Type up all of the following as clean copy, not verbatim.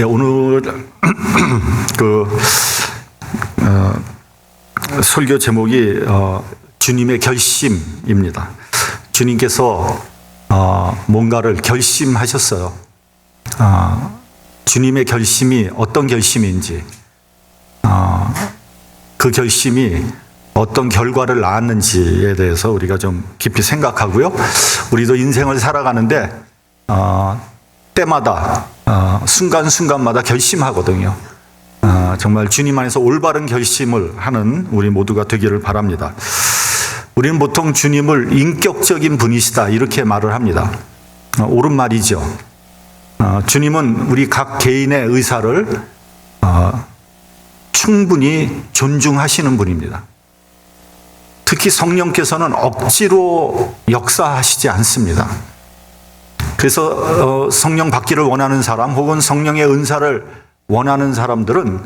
네, 오늘 설교 제목이 주님의 결심입니다. 주님께서 뭔가를 결심하셨어요. 주님의 결심이 어떤 결심인지, 그 결심이 어떤 결과를 낳았는지에 대해서 우리가 좀 깊이 생각하고요. 우리도 인생을 살아가는데 때마다 순간순간마다 결심하거든요. 정말 주님 안에서 올바른 결심을 하는 우리 모두가 되기를 바랍니다. 우리는 보통 주님을 인격적인 분이시다 이렇게 말을 합니다. 옳은 말이죠. 주님은 우리 각 개인의 의사를 충분히 존중하시는 분입니다. 특히 성령께서는 억지로 역사하시지 않습니다. 그래서 성령 받기를 원하는 사람 혹은 성령의 은사를 원하는 사람들은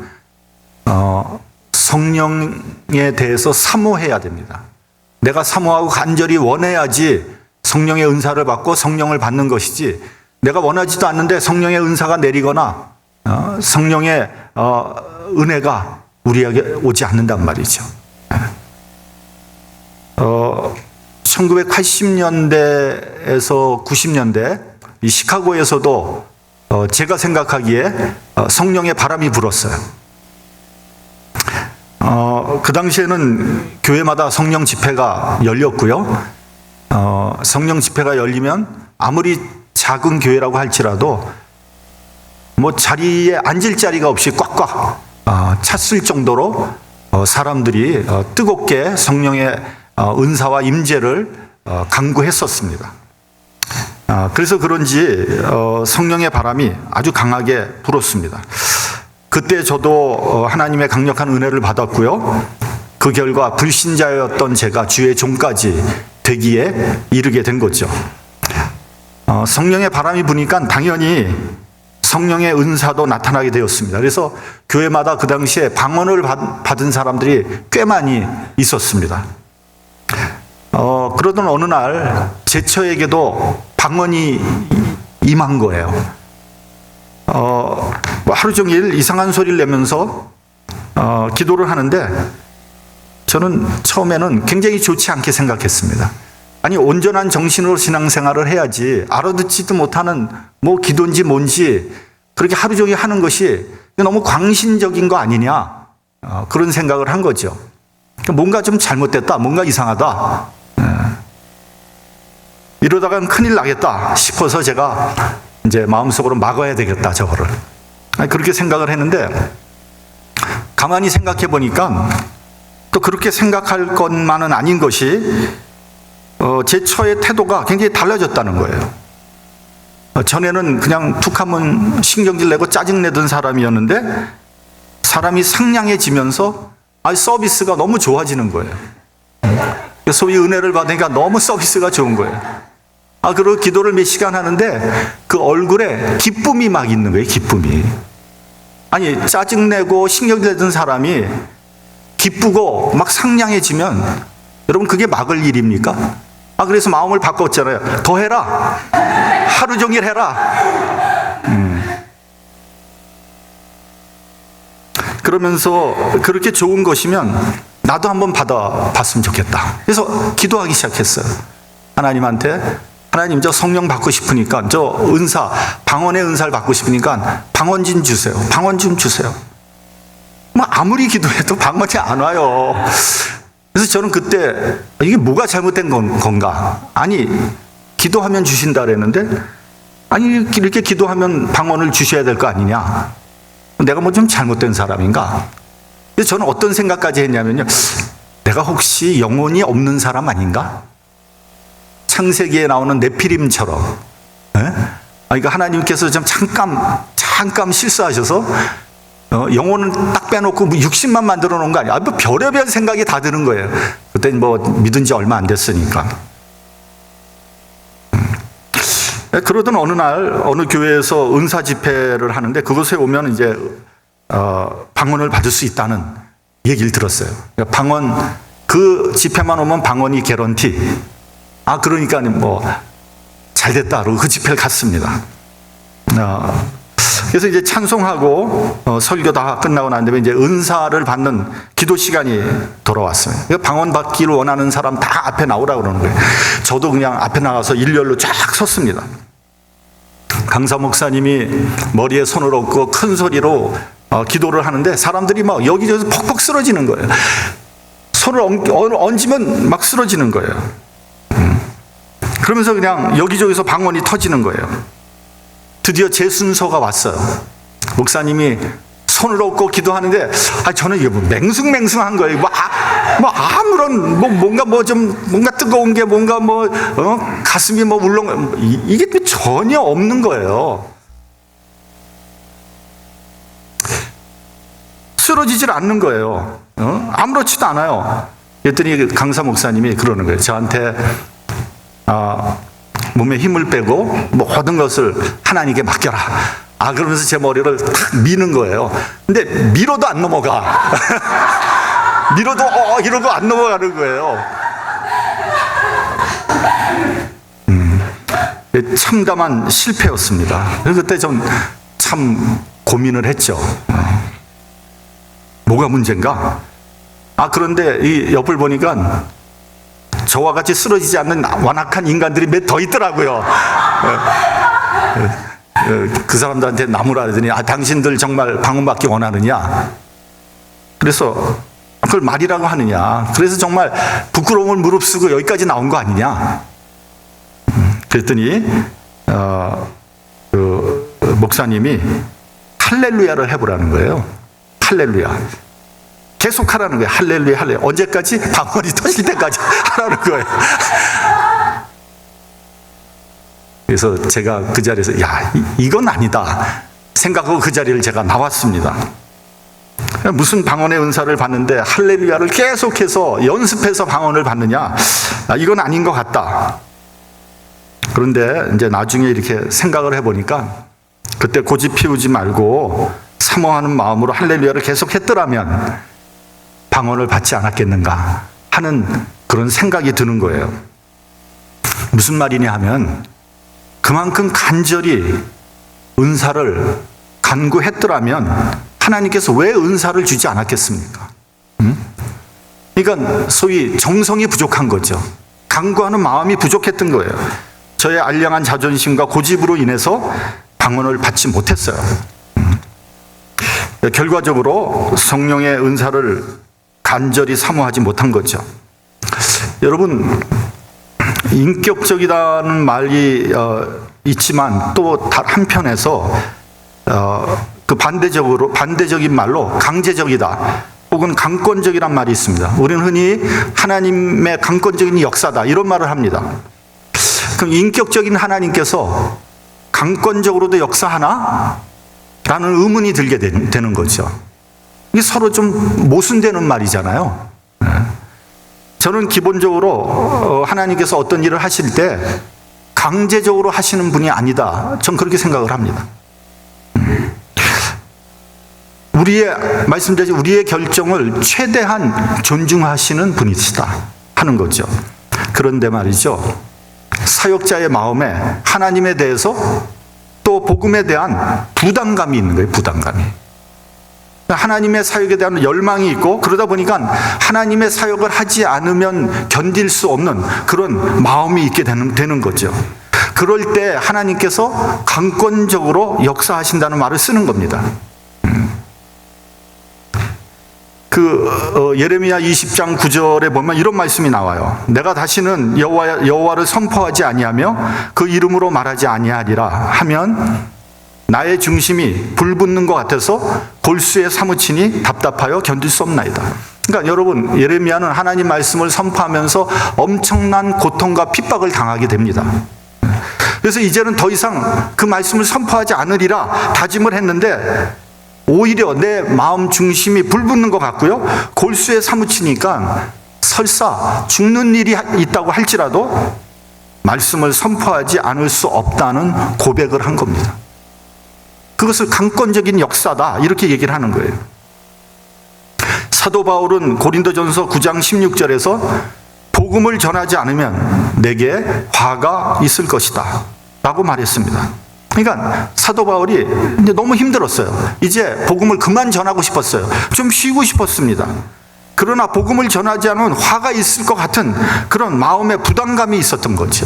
성령에 대해서 사모해야 됩니다. 내가 사모하고 간절히 원해야지 성령의 은사를 받고 성령을 받는 것이지, 내가 원하지도 않는데 성령의 은사가 내리거나 성령의 은혜가 우리에게 오지 않는단 말이죠. 1980년대에서 90년대 이 시카고에서도 제가 생각하기에 성령의 바람이 불었어요. 그 당시에는 교회마다 성령 집회가 열렸고요. 성령 집회가 열리면 아무리 작은 교회라고 할지라도 뭐 자리에 앉을 자리가 없이 꽉꽉 찼을 정도로 사람들이 뜨겁게 성령의 은사와 임재를 간구했었습니다. 그래서 그런지 성령의 바람이 아주 강하게 불었습니다. 그때 저도 하나님의 강력한 은혜를 받았고요. 그 결과 불신자였던 제가 주의 종까지 되기에 이르게 된 거죠. 성령의 바람이 부니까 당연히 성령의 은사도 나타나게 되었습니다. 그래서 교회마다 그 당시에 방언을 받은 사람들이 꽤 많이 있었습니다. 그러던 어느 날 제 처에게도 방언이 임한 거예요. 하루 종일 이상한 소리를 내면서 기도를 하는데 저는 처음에는 굉장히 좋지 않게 생각했습니다. 아니, 온전한 정신으로 신앙생활을 해야지 알아듣지도 못하는 뭐 기도인지 뭔지 그렇게 하루 종일 하는 것이 너무 광신적인 거 아니냐, 그런 생각을 한 거죠. 뭔가 좀 잘못됐다, 뭔가 이상하다, 이러다간 큰일 나겠다 싶어서 제가 이제 마음속으로 막아야 되겠다, 저거를. 그렇게 생각을 했는데 가만히 생각해 보니까 또 그렇게 생각할 것만은 아닌 것이 제 처의 태도가 굉장히 달라졌다는 거예요. 전에는 그냥 툭 하면 신경질 내고 짜증내던 사람이었는데 사람이 상냥해지면서 서비스가 너무 좋아지는 거예요. 소위 은혜를 받으니까 너무 서비스가 좋은 거예요. 그리고 기도를 몇 시간 하는데 그 얼굴에 기쁨이 막 있는 거예요. 기쁨이. 아니, 짜증내고 신경내던 사람이 기쁘고 막 상냥해지면 여러분 그게 막을 일입니까? 그래서 마음을 바꿨잖아요. 더 해라. 하루 종일 해라. 그러면서 그렇게 좋은 것이면 나도 한번 받아봤으면 좋겠다. 그래서 기도하기 시작했어요. 하나님한테, 하나님 저 성령 받고 싶으니까, 저 은사, 방언의 은사를 받고 싶으니까 방언 좀 주세요. 방언 좀 주세요. 아무리 기도해도 방언이 안 와요. 그래서 저는 그때 이게 뭐가 잘못된 건가? 아니, 기도하면 주신다 그랬는데 아니, 이렇게 기도하면 방언을 주셔야 될 거 아니냐? 내가 뭐 좀 잘못된 사람인가? 그래서 저는 어떤 생각까지 했냐면요, 내가 혹시 영혼이 없는 사람 아닌가? 창세기에 나오는 네피림처럼. 그러니까 하나님께서 좀 잠깐 실수하셔서 영혼은 딱 빼놓고 육신만 만들어 놓은 거 아니야? 뭐 별의별 생각이 다 드는 거예요. 그때는 뭐 믿은 지 얼마 안 됐으니까. 그러던 어느 날 어느 교회에서 은사 집회를 하는데 그곳에 오면 이제 방언을 받을 수 있다는 얘기를 들었어요. 방언, 그 집회만 오면 방언이 개런티. 그러니까 뭐 잘 됐다 그러고 그 집회를 갔습니다. 그래서 이제 찬송하고 설교 다 끝나고 난 다음에 이제 은사를 받는 기도 시간이 돌아왔어요. 방언 받기를 원하는 사람 다 앞에 나오라고 그러는 거예요. 저도 그냥 앞에 나가서 일렬로 쫙 섰습니다. 강사 목사님이 머리에 손을 얹고 큰 소리로 기도를 하는데 사람들이 막 여기저기서 퍽퍽 쓰러지는 거예요. 손을 얹으면 막 쓰러지는 거예요. 그러면서 그냥 여기저기서 방언이 터지는 거예요. 드디어 제 순서가 왔어요. 목사님이 손을 얹고 기도하는데 저는 이게 맹숭맹숭한 거예요. 아무런 뭔가 뜨거운 게 뭔가 가슴이 울렁 이게 전혀 없는 거예요. 쓰러지질 않는 거예요. 아무렇지도 않아요. 그랬더니 강사 목사님이 그러는 거예요. 저한테 몸에 힘을 빼고 모든 것을 하나님께 맡겨라. 그러면서 제 머리를 탁 미는 거예요. 근데 밀어도 안 넘어가. 밀어도 이러고 안 넘어가는 거예요. 참담한 실패였습니다. 그래서 그때 좀 참 고민을 했죠. 뭐가 문제인가? 그런데 이 옆을 보니까 저와 같이 쓰러지지 않는 완악한 인간들이 몇 더 있더라고요. 그 사람들한테 나무라 하더니 당신들 정말 방언받기 원하느냐? 그래서 그걸 말이라고 하느냐? 그래서 정말 부끄러움을 무릅쓰고 여기까지 나온 거 아니냐? 그랬더니 그 목사님이 할렐루야를 해보라는 거예요. 할렐루야. 계속 하라는 거예요. 할렐루야, 할렐루야. 언제까지? 방언이 터질 때까지 하라는 거예요. 그래서 제가 그 자리에서 이건 아니다 생각하고 그 자리를 제가 나왔습니다. 무슨 방언의 은사를 받는데 할렐루야를 계속해서 연습해서 방언을 받느냐? 이건 아닌 것 같다. 그런데 이제 나중에 이렇게 생각을 해보니까 그때 고집 피우지 말고 사모하는 마음으로 할렐루야를 계속 했더라면 방언을 받지 않았겠는가 하는 그런 생각이 드는 거예요. 무슨 말이냐 하면 그만큼 간절히 은사를 간구했더라면 하나님께서 왜 은사를 주지 않았겠습니까? 그러니까 소위 정성이 부족한 거죠. 간구하는 마음이 부족했던 거예요. 저의 알량한 자존심과 고집으로 인해서 방언을 받지 못했어요. 결과적으로 성령의 은사를 간절히 사모하지 못한 거죠. 여러분, 인격적이라는 말이 있지만 또 한편에서 그 반대적인 말로 강제적이다 혹은 강권적이란 말이 있습니다. 우리는 흔히 하나님의 강권적인 역사다 이런 말을 합니다. 그럼 인격적인 하나님께서 강권적으로도 역사하나? 라는 의문이 들게 되는 거죠. 이게 서로 좀 모순되는 말이잖아요. 저는 기본적으로 하나님께서 어떤 일을 하실 때 강제적으로 하시는 분이 아니다. 전 그렇게 생각을 합니다. 우리의 결정을 최대한 존중하시는 분이시다 하는 거죠. 그런데 말이죠. 사역자의 마음에 하나님에 대해서 또 복음에 대한 부담감이 있는 거예요. 부담감이. 하나님의 사역에 대한 열망이 있고 그러다 보니까 하나님의 사역을 하지 않으면 견딜 수 없는 그런 마음이 있게 되는 거죠. 그럴 때 하나님께서 강권적으로 역사하신다는 말을 쓰는 겁니다. 예레미야 20장 9절에 보면 이런 말씀이 나와요. 내가 다시는 여호와를 선포하지 아니하며 그 이름으로 말하지 아니하리라 하면 나의 중심이 불붙는 것 같아서 골수에 사무치니 답답하여 견딜 수 없나이다. 그러니까 여러분, 예레미야는 하나님 말씀을 선포하면서 엄청난 고통과 핍박을 당하게 됩니다. 그래서 이제는 더 이상 그 말씀을 선포하지 않으리라 다짐을 했는데 오히려 내 마음 중심이 불붙는 것 같고요. 골수에 사무치니까 설사 죽는 일이 있다고 할지라도 말씀을 선포하지 않을 수 없다는 고백을 한 겁니다. 그것을 강권적인 역사다 이렇게 얘기를 하는 거예요. 사도 바울은 고린도전서 9장 16절에서 복음을 전하지 않으면 내게 화가 있을 것이다 라고 말했습니다. 그러니까 사도 바울이 이제 너무 힘들었어요. 이제 복음을 그만 전하고 싶었어요. 좀 쉬고 싶었습니다. 그러나 복음을 전하지 않으면 화가 있을 것 같은 그런 마음의 부담감이 있었던 거죠.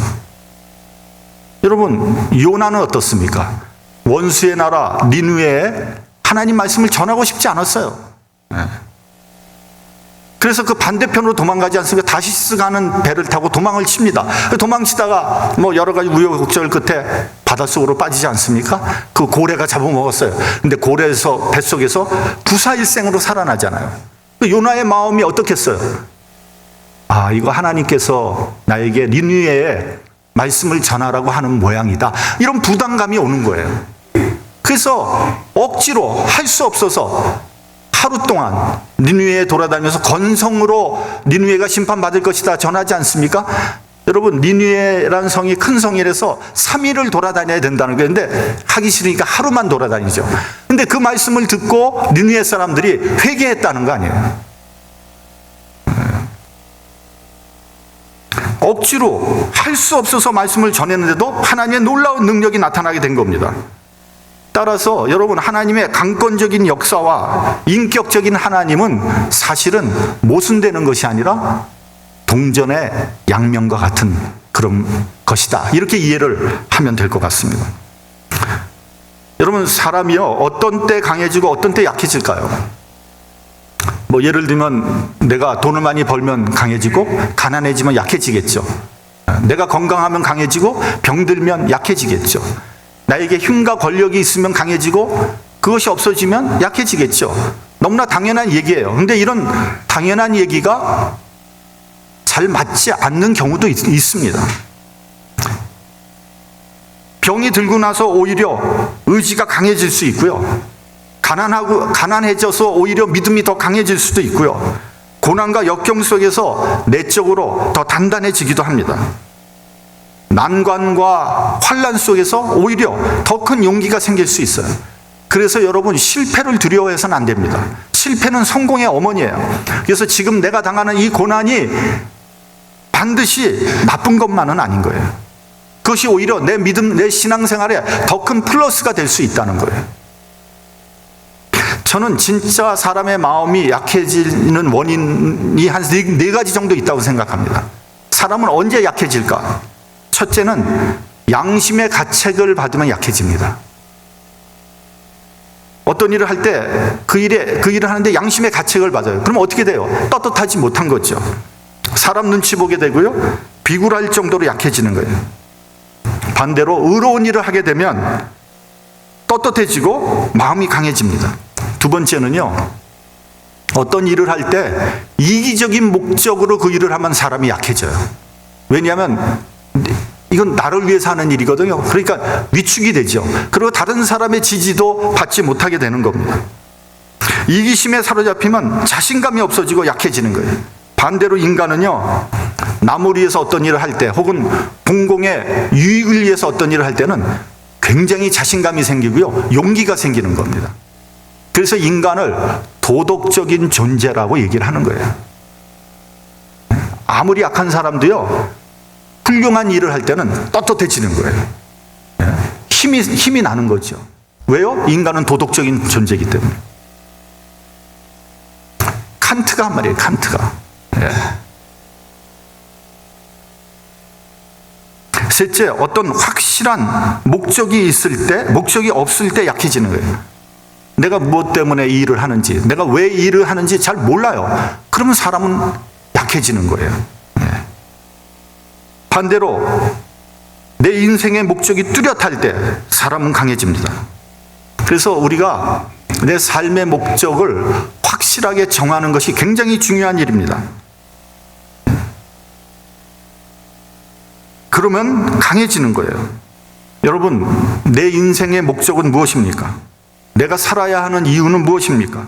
여러분, 요나는 어떻습니까? 원수의 나라 니느웨에 하나님 말씀을 전하고 싶지 않았어요. 그래서 그 반대편으로 도망가지 않습니까? 다시스 가는 배를 타고 도망을 칩니다. 도망치다가 뭐 여러 가지 우여곡절 끝에 바닷속으로 빠지지 않습니까? 그 고래가 잡아먹었어요. 근데 고래에서 뱃속에서 부사일생으로 살아나잖아요. 요나의 마음이 어떻겠어요? 아, 이거 하나님께서 나에게 니느웨에 말씀을 전하라고 하는 모양이다. 이런 부담감이 오는 거예요. 그래서 억지로 할 수 없어서 하루 동안 니느웨에 돌아다니면서 건성으로 니느웨가 심판받을 것이다 전하지 않습니까? 여러분, 니느웨라는 성이 큰 성이라서 3일을 돌아다녀야 된다는 거예요. 근데 하기 싫으니까 하루만 돌아다니죠. 근데 그 말씀을 듣고 니느웨 사람들이 회개했다는 거 아니에요. 억지로 할 수 없어서 말씀을 전했는데도 하나님의 놀라운 능력이 나타나게 된 겁니다. 따라서 여러분, 하나님의 강권적인 역사와 인격적인 하나님은 사실은 모순되는 것이 아니라 동전의 양면과 같은 그런 것이다. 이렇게 이해를 하면 될 것 같습니다. 여러분, 사람이요, 어떤 때 강해지고 어떤 때 약해질까요? 뭐 예를 들면 내가 돈을 많이 벌면 강해지고 가난해지면 약해지겠죠. 내가 건강하면 강해지고 병들면 약해지겠죠. 나에게 힘과 권력이 있으면 강해지고 그것이 없어지면 약해지겠죠. 너무나 당연한 얘기예요. 그런데 이런 당연한 얘기가 잘 맞지 않는 경우도 있습니다. 병이 들고 나서 오히려 의지가 강해질 수 있고요. 가난해져서 오히려 믿음이 더 강해질 수도 있고요. 고난과 역경 속에서 내적으로 더 단단해지기도 합니다. 난관과 환난 속에서 오히려 더 큰 용기가 생길 수 있어요. 그래서 여러분, 실패를 두려워해서는 안 됩니다. 실패는 성공의 어머니예요. 그래서 지금 내가 당하는 이 고난이 반드시 나쁜 것만은 아닌 거예요. 그것이 오히려 내 믿음, 내 신앙생활에 더 큰 플러스가 될 수 있다는 거예요. 저는 진짜 사람의 마음이 약해지는 원인이 한 네 가지 정도 있다고 생각합니다. 사람은 언제 약해질까? 첫째는 양심의 가책을 받으면 약해집니다. 어떤 일을 할 때 그 일을 하는데 양심의 가책을 받아요. 그럼 어떻게 돼요? 떳떳하지 못한 거죠. 사람 눈치 보게 되고요. 비굴할 정도로 약해지는 거예요. 반대로 의로운 일을 하게 되면 떳떳해지고 마음이 강해집니다. 두 번째는요, 어떤 일을 할 때 이기적인 목적으로 그 일을 하면 사람이 약해져요. 왜냐하면 이건 나를 위해서 하는 일이거든요. 그러니까 위축이 되죠. 그리고 다른 사람의 지지도 받지 못하게 되는 겁니다. 이기심에 사로잡히면 자신감이 없어지고 약해지는 거예요. 반대로 인간은요, 남을 위해서 어떤 일을 할 때 혹은 공공의 유익을 위해서 어떤 일을 할 때는 굉장히 자신감이 생기고요, 용기가 생기는 겁니다. 그래서 인간을 도덕적인 존재라고 얘기를 하는 거예요. 아무리 약한 사람도요, 훌륭한 일을 할 때는 떳떳해지는 거예요. 힘이 나는 거죠. 왜요? 인간은 도덕적인 존재이기 때문에. 칸트가 한 말이에요, 칸트가. 셋째, 어떤 확실한 목적이 있을 때, 목적이 없을 때 약해지는 거예요. 내가 무엇 때문에 이 일을 하는지, 내가 왜 이 일을 하는지 잘 몰라요. 그러면 사람은 약해지는 거예요. 반대로 내 인생의 목적이 뚜렷할 때 사람은 강해집니다. 그래서 우리가 내 삶의 목적을 확실하게 정하는 것이 굉장히 중요한 일입니다. 그러면 강해지는 거예요. 여러분, 내 인생의 목적은 무엇입니까? 내가 살아야 하는 이유는 무엇입니까?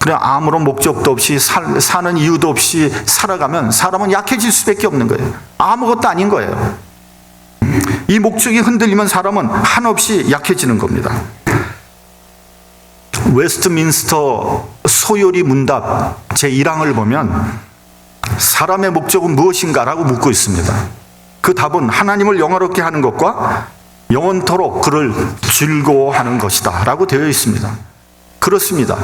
그냥 아무런 목적도 없이 사는 이유도 없이 살아가면 사람은 약해질 수밖에 없는 거예요. 아무것도 아닌 거예요. 이 목적이 흔들리면 사람은 한없이 약해지는 겁니다. 웨스트민스터 소요리 문답 제1항을 보면 사람의 목적은 무엇인가라고 묻고 있습니다. 그 답은 하나님을 영화롭게 하는 것과 영원토록 그를 즐거워하는 것이다 라고 되어 있습니다. 그렇습니다.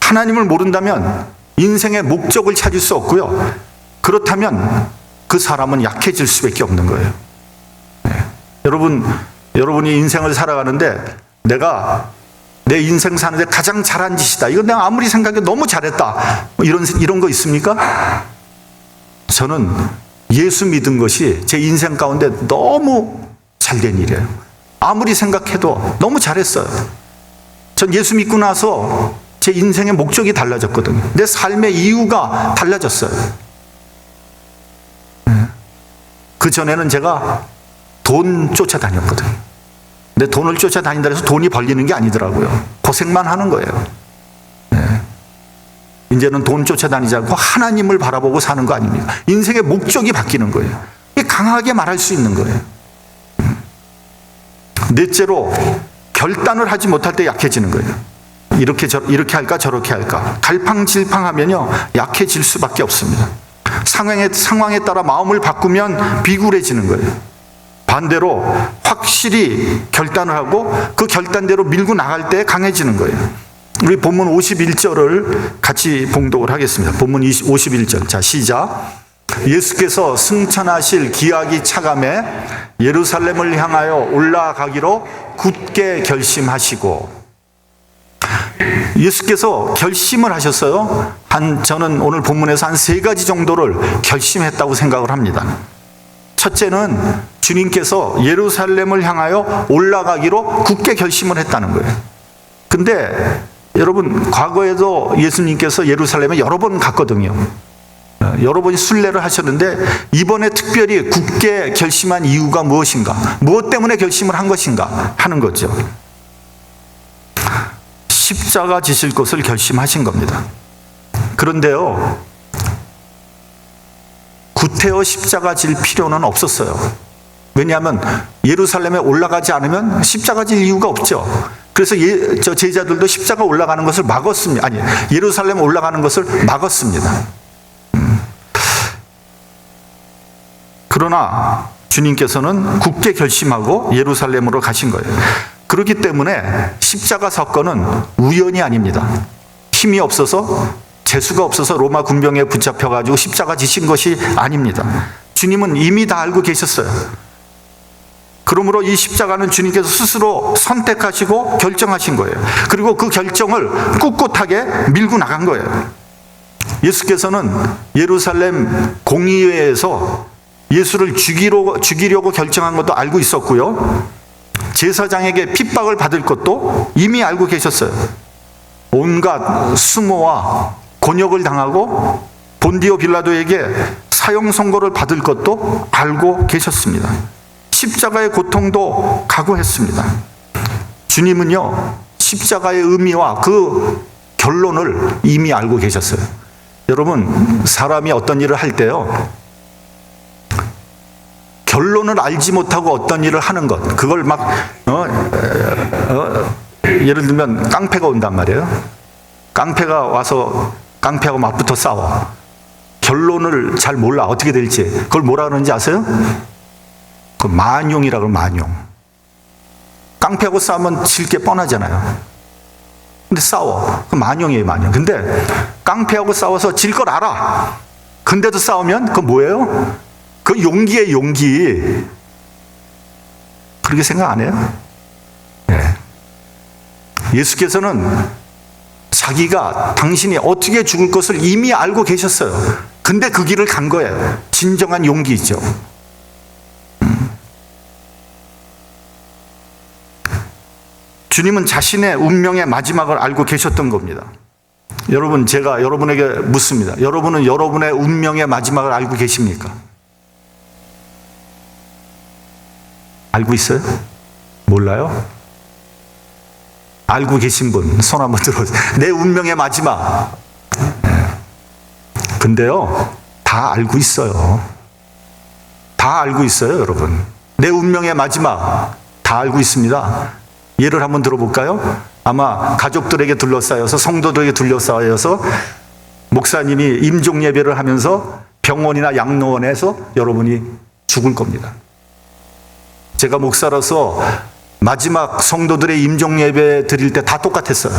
하나님을 모른다면 인생의 목적을 찾을 수 없고요. 그렇다면 그 사람은 약해질 수밖에 없는 거예요. 네. 여러분이 인생을 살아가는데 내가 내 인생 사는데 가장 잘한 짓이다, 이건 내가 아무리 생각해도 너무 잘했다, 이런 거 있습니까? 저는 예수 믿은 것이 제 인생 가운데 너무 잘된 일이에요. 아무리 생각해도 너무 잘했어요. 전 예수 믿고 나서 제 인생의 목적이 달라졌거든요. 내 삶의 이유가 달라졌어요. 그전에는 제가 돈 쫓아다녔거든요. 근데 돈을 쫓아다닌다 해서 돈이 벌리는 게 아니더라고요. 고생만 하는 거예요. 네. 이제는 돈 쫓아다니지 않고 하나님을 바라보고 사는 거 아닙니까? 인생의 목적이 바뀌는 거예요. 이게 강하게 말할 수 있는 거예요. 넷째로, 결단을 하지 못할 때 약해지는 거예요. 이렇게 할까 저렇게 할까 갈팡질팡하면요 약해질 수밖에 없습니다. 상황에 따라 마음을 바꾸면 비굴해지는 거예요. 반대로 확실히 결단을 하고 그 결단대로 밀고 나갈 때 강해지는 거예요. 우리 본문 51절을 같이 봉독을 하겠습니다. 본문 51절. 자, 시작. 예수께서 승천하실 기약이 차감해 예루살렘을 향하여 올라가기로 굳게 결심하시고, 예수께서 결심을 하셨어요. 저는 오늘 본문에서 한 3가지 정도를 결심했다고 생각을 합니다. 첫째는 주님께서 예루살렘을 향하여 올라가기로 굳게 결심을 했다는 거예요. 근데 여러분, 과거에도 예수님께서 예루살렘에 여러 번 갔거든요. 여러 번 순례를 하셨는데 이번에 특별히 굳게 결심한 이유가 무엇인가? 무엇 때문에 결심을 한 것인가? 하는 거죠. 십자가 지실 것을 결심하신 겁니다. 그런데요, 구태여 십자가 질 필요는 없었어요. 왜냐하면 예루살렘에 올라가지 않으면 십자가 질 이유가 없죠. 그래서 저 제자들도 십자가 올라가는 것을 막았습니다. 아니, 예루살렘 올라가는 것을 막았습니다. 그러나 주님께서는 굳게 결심하고 예루살렘으로 가신 거예요. 그렇기 때문에 십자가 사건은 우연이 아닙니다. 힘이 없어서, 재수가 없어서 로마 군병에 붙잡혀가지고 십자가 지신 것이 아닙니다. 주님은 이미 다 알고 계셨어요. 그러므로 이 십자가는 주님께서 스스로 선택하시고 결정하신 거예요. 그리고 그 결정을 꿋꿋하게 밀고 나간 거예요. 예수께서는 예루살렘 공의회에서 예수를 죽이려고 결정한 것도 알고 있었고요. 제사장에게 핍박을 받을 것도 이미 알고 계셨어요. 온갖 수모와 곤욕을 당하고 본디오 빌라도에게 사형 선고를 받을 것도 알고 계셨습니다. 십자가의 고통도 각오했습니다. 주님은요, 십자가의 의미와 그 결론을 이미 알고 계셨어요. 여러분, 사람이 어떤 일을 할 때요, 결론을 알지 못하고 어떤 일을 하는 것, 그걸 막 예를 들면 깡패가 온단 말이에요. 깡패가 와서 깡패하고 맞붙어 싸워. 결론을 잘 몰라, 어떻게 될지. 그걸 뭐라 그러는지 아세요? 그 만용이라고, 만용. 깡패하고 싸우면 질 게 뻔하잖아요. 근데 싸워. 그 만용이에요, 만용. 근데 깡패하고 싸워서 질 걸 알아. 근데도 싸우면 그건 뭐예요? 그 용기예요, 용기. 그렇게 생각 안 해요? 네. 예수께서는 자기가, 당신이 어떻게 죽을 것을 이미 알고 계셨어요. 근데 그 길을 간 거예요. 진정한 용기죠. 주님은 자신의 운명의 마지막을 알고 계셨던 겁니다. 여러분, 제가 여러분에게 묻습니다. 여러분은 여러분의 운명의 마지막을 알고 계십니까? 알고 있어요? 몰라요? 알고 계신 분, 손 한번 들어보세요. 내 운명의 마지막. 근데요, 다 알고 있어요. 다 알고 있어요, 여러분. 내 운명의 마지막, 다 알고 있습니다. 예를 한번 들어볼까요? 아마 가족들에게 둘러싸여서, 성도들에게 둘러싸여서 목사님이 임종 예배를 하면서 병원이나 양로원에서 여러분이 죽을 겁니다. 제가 목사라서 마지막 성도들의 임종 예배 드릴 때 다 똑같았어요.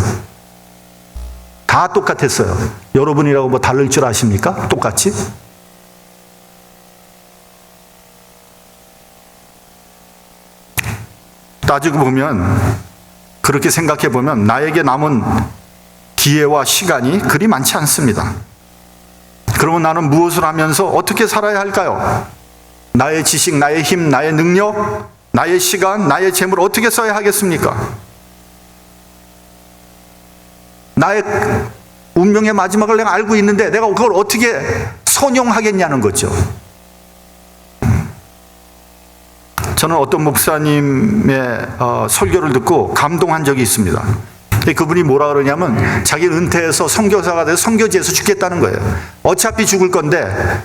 다 똑같았어요. 여러분이라고 뭐 다를 줄 아십니까? 똑같이? 따지고 보면, 그렇게 생각해 보면 나에게 남은 기회와 시간이 그리 많지 않습니다. 그러면 나는 무엇을 하면서 어떻게 살아야 할까요? 나의 지식, 나의 힘, 나의 능력, 나의 시간, 나의 재물 어떻게 써야 하겠습니까? 나의 운명의 마지막을 내가 알고 있는데 내가 그걸 어떻게 선용하겠냐는 거죠. 저는 어떤 목사님의 설교를 듣고 감동한 적이 있습니다. 그분이 뭐라 그러냐면 자기는 은퇴해서 선교사가 돼서 선교지에서 죽겠다는 거예요. 어차피 죽을 건데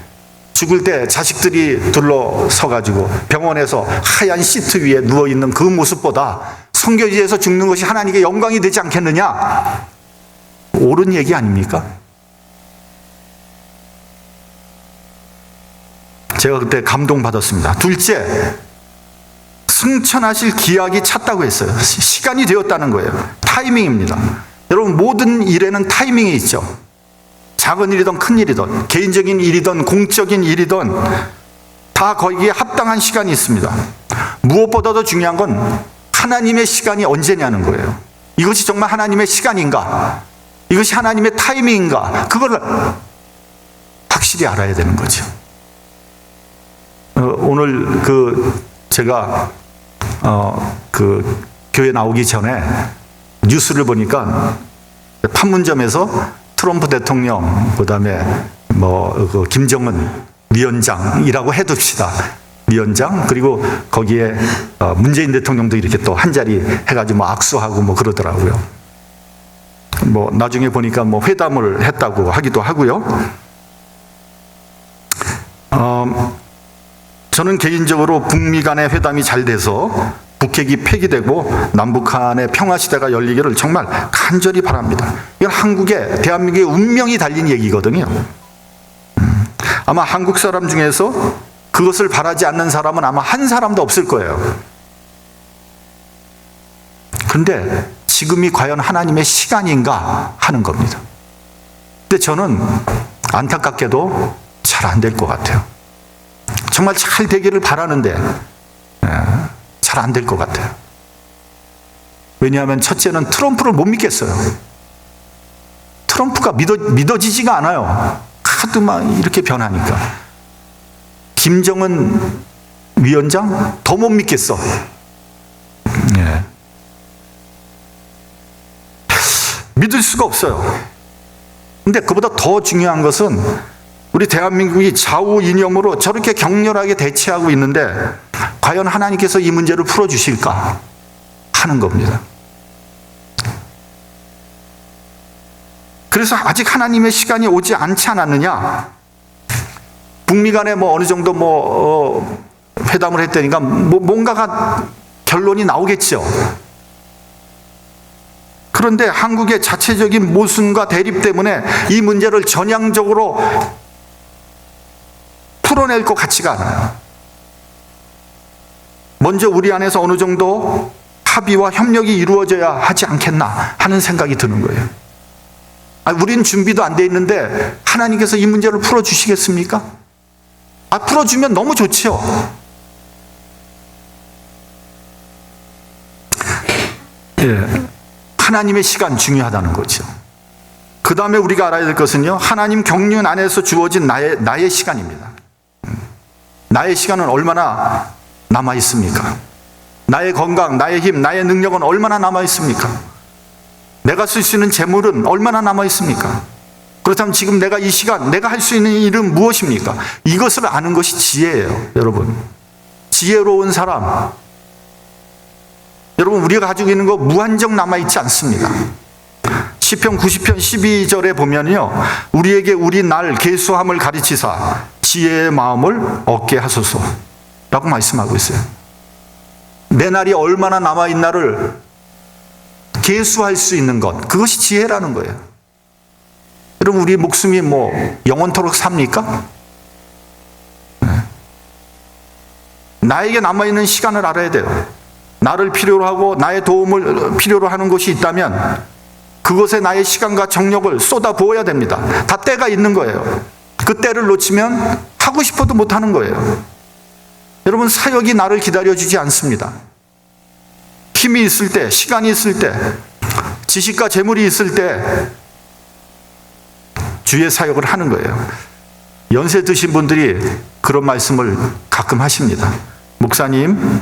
죽을 때 자식들이 둘러서가지고 병원에서 하얀 시트 위에 누워있는 그 모습보다 선교지에서 죽는 것이 하나님께 영광이 되지 않겠느냐? 옳은 얘기 아닙니까? 제가 그때 감동받았습니다. 둘째, 승천하실 기약이 찼다고 했어요. 시간이 되었다는 거예요. 타이밍입니다. 여러분, 모든 일에는 타이밍이 있죠. 작은 일이든 큰 일이든 개인적인 일이든 공적인 일이든 다 거기에 합당한 시간이 있습니다. 무엇보다도 중요한 건 하나님의 시간이 언제냐는 거예요. 이것이 정말 하나님의 시간인가? 이것이 하나님의 타이밍인가? 그걸 확실히 알아야 되는 거죠. 오늘 제가 교회 나오기 전에 뉴스를 보니까 판문점에서 트럼프 대통령, 그 다음에 김정은 위원장이라고 해둡시다. 위원장, 그리고 거기에 문재인 대통령도 이렇게 또 한 자리 해가지고 악수하고 그러더라고요. 나중에 보니까 회담을 했다고 하기도 하고요. 저는 개인적으로 북미 간의 회담이 잘 돼서 북핵이 폐기되고 남북한의 평화시대가 열리기를 정말 간절히 바랍니다. 이건 대한민국의 운명이 달린 얘기거든요. 아마 한국 사람 중에서 그것을 바라지 않는 사람은 아마 한 사람도 없을 거예요. 그런데 지금이 과연 하나님의 시간인가 하는 겁니다. 근데 저는 안타깝게도 잘 안 될 것 같아요. 정말 잘 되기를 바라는데 잘 안 될 것 같아요. 왜냐하면 첫째는 트럼프를 못 믿겠어요. 트럼프가 믿어지지가 않아요. 하도 막 이렇게 변하니까. 김정은 위원장 더 못 믿겠어. 믿을 수가 없어요. 근데 그보다 더 중요한 것은 우리 대한민국이 좌우 이념으로 저렇게 격렬하게 대치하고 있는데 과연 하나님께서 이 문제를 풀어주실까 하는 겁니다. 그래서 아직 하나님의 시간이 오지 않지 않았느냐? 북미 간에 어느 정도 회담을 했다니까 뭔가가 결론이 나오겠죠. 그런데 한국의 자체적인 모순과 대립 때문에 이 문제를 전향적으로 풀어낼 것 같지가 않아요. 먼저 우리 안에서 어느 정도 합의와 협력이 이루어져야 하지 않겠나 하는 생각이 드는 거예요. 우리는 준비도 안 돼 있는데 하나님께서 이 문제를 풀어주시겠습니까? 풀어주면 너무 좋죠. 하나님의 시간 중요하다는 거죠. 그 다음에 우리가 알아야 될 것은요, 하나님 경륜 안에서 주어진 나의 시간입니다. 나의 시간은 얼마나 남아 있습니까? 나의 건강, 나의 힘, 나의 능력은 얼마나 남아 있습니까? 내가 쓸 수 있는 재물은 얼마나 남아 있습니까? 그렇다면 지금 내가 이 시간 내가 할 수 있는 일은 무엇입니까? 이것을 아는 것이 지혜예요, 여러분. 지혜로운 사람. 여러분, 우리가 가지고 있는 거 무한정 남아 있지 않습니다. 시편 90편 12절에 보면요, 우리에게 우리 날 계수함을 가르치사 지혜의 마음을 얻게 하소서 라고 말씀하고 있어요. 내 날이 얼마나 남아있나를 계수할 수 있는 것, 그것이 지혜라는 거예요. 여러분, 우리 목숨이 영원토록 삽니까? 나에게 남아있는 시간을 알아야 돼요. 나를 필요로 하고 나의 도움을 필요로 하는 곳이 있다면 그곳에 나의 시간과 정력을 쏟아 부어야 됩니다. 다 때가 있는 거예요. 그 때를 놓치면 하고 싶어도 못하는 거예요. 여러분, 사역이 나를 기다려주지 않습니다. 힘이 있을 때, 시간이 있을 때, 지식과 재물이 있을 때 주의 사역을 하는 거예요. 연세 드신 분들이 그런 말씀을 가끔 하십니다. 목사님,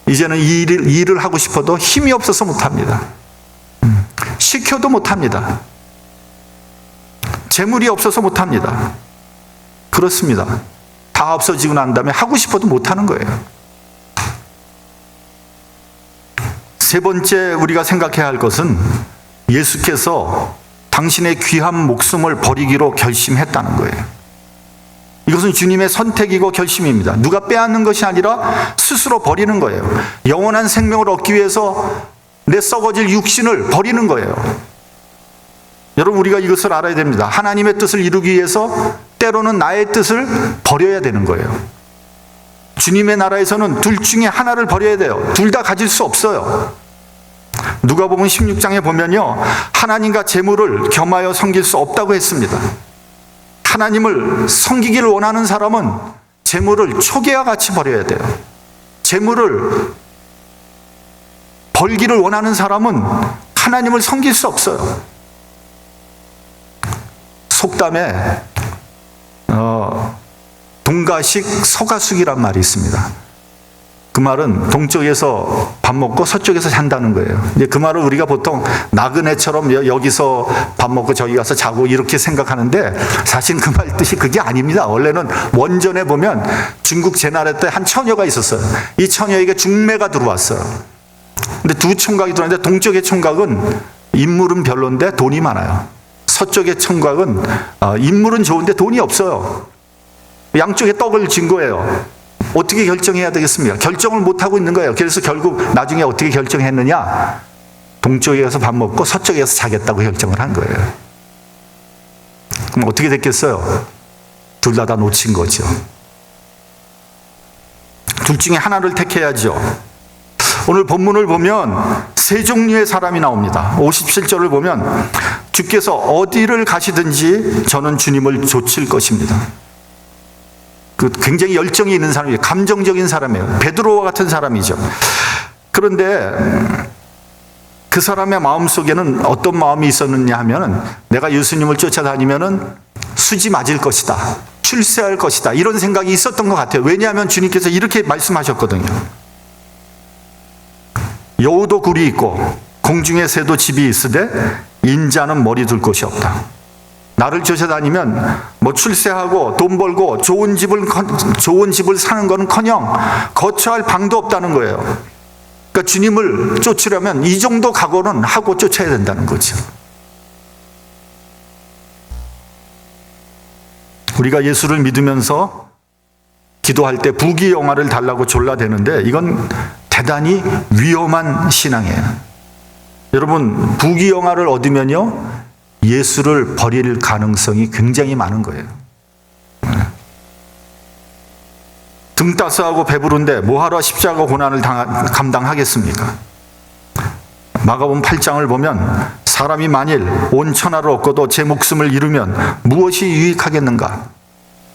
이제는 이 일을 하고 싶어도 힘이 없어서 못합니다. 시켜도 못합니다. 재물이 없어서 못합니다. 그렇습니다. 다 없어지고 난 다음에 하고 싶어도 못하는 거예요. 세 번째 우리가 생각해야 할 것은 예수께서 당신의 귀한 목숨을 버리기로 결심했다는 거예요. 이것은 주님의 선택이고 결심입니다. 누가 빼앗는 것이 아니라 스스로 버리는 거예요. 영원한 생명을 얻기 위해서 내 썩어질 육신을 버리는 거예요. 여러분, 우리가 이것을 알아야 됩니다. 하나님의 뜻을 이루기 위해서 때로는 나의 뜻을 버려야 되는 거예요. 주님의 나라에서는 둘 중에 하나를 버려야 돼요. 둘 다 가질 수 없어요. 누가복음 16장에 보면요, 하나님과 재물을 겸하여 섬길 수 없다고 했습니다. 하나님을 섬기기를 원하는 사람은 재물을 초계와 같이 버려야 돼요. 재물을 벌기를 원하는 사람은 하나님을 섬길 수 없어요. 속담에 동가식 서가숙이란 말이 있습니다. 그 말은 동쪽에서 밥 먹고 서쪽에서 잔다는 거예요. 이제 그 말을 우리가 보통 나그네처럼 여기서 밥 먹고 저기 가서 자고 이렇게 생각하는데 사실 그 말 뜻이 그게 아닙니다. 원래는 원전에 보면 중국 제나라 때 한 처녀가 있었어요. 이 처녀에게 중매가 들어왔어요. 근데 두 총각이 들어왔는데 동쪽의 총각은 인물은 별론데 돈이 많아요. 서쪽의 총각은 인물은 좋은데 돈이 없어요. 양쪽에 떡을 진 거예요. 어떻게 결정해야 되겠습니까? 결정을 못하고 있는 거예요. 그래서 결국 나중에 어떻게 결정했느냐? 동쪽에 가서 밥 먹고 서쪽에 가서 자겠다고 결정을 한 거예요. 그럼 어떻게 됐겠어요? 둘 다 놓친 거죠. 둘 중에 하나를 택해야죠. 오늘 본문을 보면 세 종류의 사람이 나옵니다. 57절을 보면 주께서 어디를 가시든지 저는 주님을 좇을 것입니다. 굉장히 열정이 있는 사람이에요. 감정적인 사람이에요. 베드로와 같은 사람이죠. 그런데 그 사람의 마음속에는 어떤 마음이 있었느냐 하면 내가 예수님을 쫓아다니면 수지 맞을 것이다. 출세할 것이다. 이런 생각이 있었던 것 같아요. 왜냐하면 주님께서 이렇게 말씀하셨거든요. 여우도 굴이 있고 공중의 새도 집이 있으되 인자는 머리 둘 곳이 없다. 나를 쫓아다니면 뭐 출세하고 돈 벌고 좋은 집을 사는 거는커녕 거처할 방도 없다는 거예요. 그러니까 주님을 쫓으려면 이 정도 각오는 하고 쫓아야 된다는 거죠. 우리가 예수를 믿으면서 기도할 때 부귀영화를 달라고 졸라대는데 이건 대단히 위험한 신앙이에요. 여러분, 부귀영화를 얻으면요 예수를 버릴 가능성이 굉장히 많은 거예요. 등 따스하고 배부른데 뭐하러 십자가 고난을 감당하겠습니까? 마가복음 8장을 보면 사람이 만일 온 천하를 얻고도 제 목숨을 잃으면 무엇이 유익하겠는가?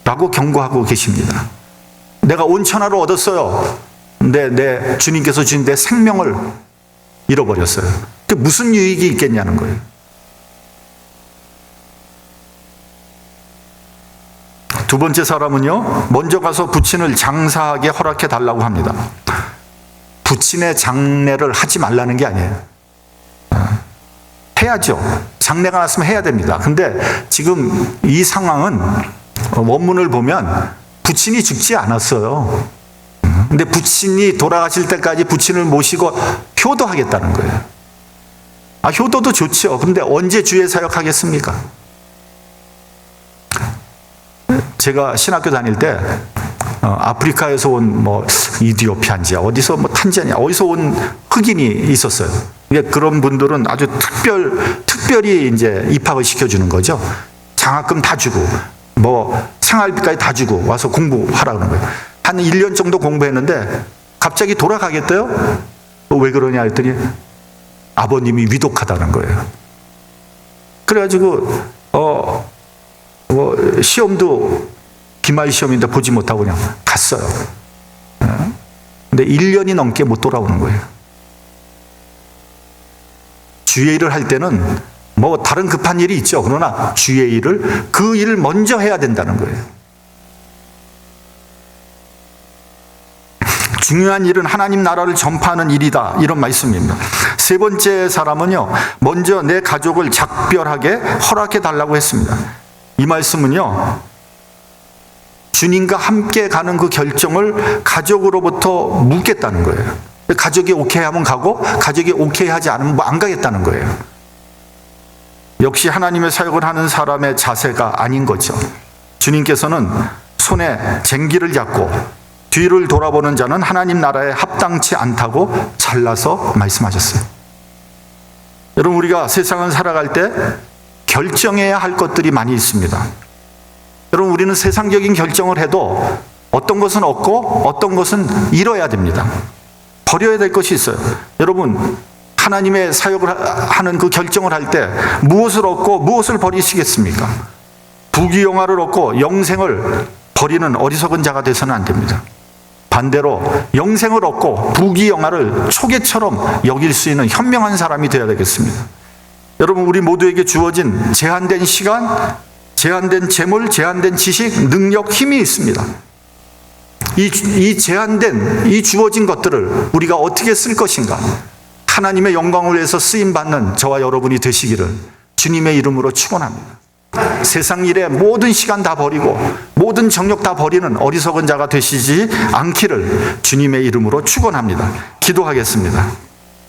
라고 경고하고 계십니다. 내가 온 천하를 얻었어요. 근데 내 주님께서 주신 내 생명을 잃어버렸어요. 그 무슨 유익이 있겠냐는 거예요. 두 번째 사람은요, 먼저 가서 부친을 장사하게 허락해 달라고 합니다. 부친의 장례를 하지 말라는 게 아니에요. 해야죠. 장례가 났으면 해야 됩니다. 근데 지금 이 상황은 원문을 보면 부친이 죽지 않았어요. 근데 부친이 돌아가실 때까지 부친을 모시고 효도하겠다는 거예요. 효도도 좋죠. 근데 언제 주의 사역하겠습니까? 제가 신학교 다닐 때 아프리카에서 온 뭐 이디오피아인지 어디서 뭐 탄자니아 어디서 온 흑인이 있었어요. 그런 분들은 아주 특별히 이제 입학을 시켜주는 거죠. 장학금 다 주고 뭐 생활비까지 다 주고 와서 공부하라 그러는 거예요. 한 1년 정도 공부했는데 갑자기 돌아가겠대요? 왜 그러냐 했더니 아버님이 위독하다는 거예요. 그래가지고 시험도 기말 시험인데 보지 못하고 그냥 갔어요. 근데 1년이 넘게 못 돌아오는 거예요. 주의 일을 할 때는 뭐 다른 급한 일이 있죠. 그러나 주의 일을 그 일을 먼저 해야 된다는 거예요. 중요한 일은 하나님 나라를 전파하는 일이다. 이런 말씀입니다. 세 번째 사람은요, 먼저 내 가족을 작별하게 허락해 달라고 했습니다. 이 말씀은요, 주님과 함께 가는 그 결정을 가족으로부터 묻겠다는 거예요. 가족이 오케이 하면 가고, 가족이 오케이 하지 않으면 뭐 안 가겠다는 거예요. 역시 하나님의 사역을 하는 사람의 자세가 아닌 거죠. 주님께서는 손에 쟁기를 잡고 뒤를 돌아보는 자는 하나님 나라에 합당치 않다고 잘라서 말씀하셨어요. 여러분, 우리가 세상을 살아갈 때 결정해야 할 것들이 많이 있습니다. 여러분, 우리는 세상적인 결정을 해도 어떤 것은 얻고 어떤 것은 잃어야 됩니다. 버려야 될 것이 있어요. 여러분, 하나님의 사역을 하는 그 결정을 할 때 무엇을 얻고 무엇을 버리시겠습니까? 부귀영화를 얻고 영생을 버리는 어리석은 자가 되서는 안 됩니다. 반대로 영생을 얻고 부귀영화를 초계처럼 여길 수 있는 현명한 사람이 되어야 되겠습니다. 여러분, 우리 모두에게 주어진 제한된 시간, 제한된 재물, 제한된 지식, 능력, 힘이 있습니다. 이 제한된, 이 주어진 것들을 우리가 어떻게 쓸 것인가? 하나님의 영광을 위해서 쓰임받는 저와 여러분이 되시기를 주님의 이름으로 축원합니다. 세상 일에 모든 시간 다 버리고 모든 정력 다 버리는 어리석은 자가 되시지 않기를 주님의 이름으로 축원합니다. 기도하겠습니다.